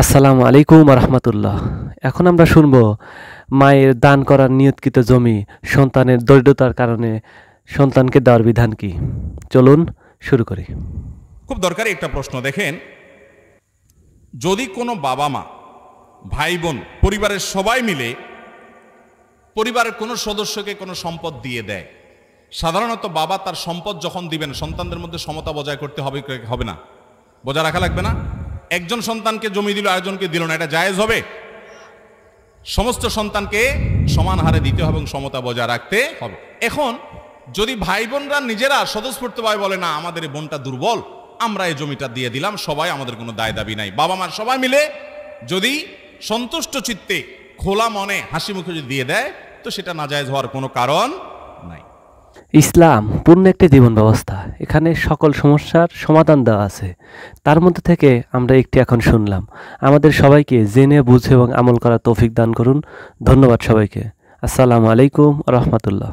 আসসালামু আলাইকুম রহমতুল্লাহ। এখন আমরা শুনব মায়ের দান করার নিয়তকৃত জমি সন্তানের দরিদ্রতার কারণে সন্তানকে দেওয়ার বিধান কি। চলুন শুরু করি। খুব দরকারি একটা প্রশ্ন। দেখেন, যদি কোনো বাবা মা, ভাই বোন, পরিবারের সবাই মিলে পরিবারের কোনো সদস্যকে কোনো সম্পদ দিয়ে দেয়, সাধারণত বাবা তার সম্পদ যখন দিবেন সন্তানদের মধ্যে সমতা বজায় করতে হবে না? বজায় রাখা লাগবে না? একজন সন্তানকে জমি দিল, আরেকজনকে দিল না, এটা জায়েজ হবে? সমস্ত সন্তানকে সমান হারে দিতে হবে এবং সমতা বজায় রাখতে হবে। এখন যদি ভাই বোনরা নিজেরা স্বতঃস্ফূর্তভাবে বলে, না আমাদের এই বোনটা দুর্বল, আমরা এই জমিটা দিয়ে দিলাম, সবাই, আমাদের কোনো দায় দাবি নাই, বাবা মার সবাই মিলে যদি সন্তুষ্ট চিত্তে খোলা মনে হাসি মুখে যদি দিয়ে দেয়, তো সেটা নাজায়েজ হওয়ার কোনো কারণ নাই। ইসলাম পূর্ণ একটি জীবন ব্যবস্থা, এখানে সকল সমস্যার সমাধান দেওয়া আছে। তার মধ্যে থেকে আমরা একটি এখন শুনলাম। আমাদের সবাইকে জেনে বুঝে এবং আমল করার তৌফিক দান করুন। ধন্যবাদ সবাইকে। আসসালামু আলাইকুম রহমতুল্লাহ।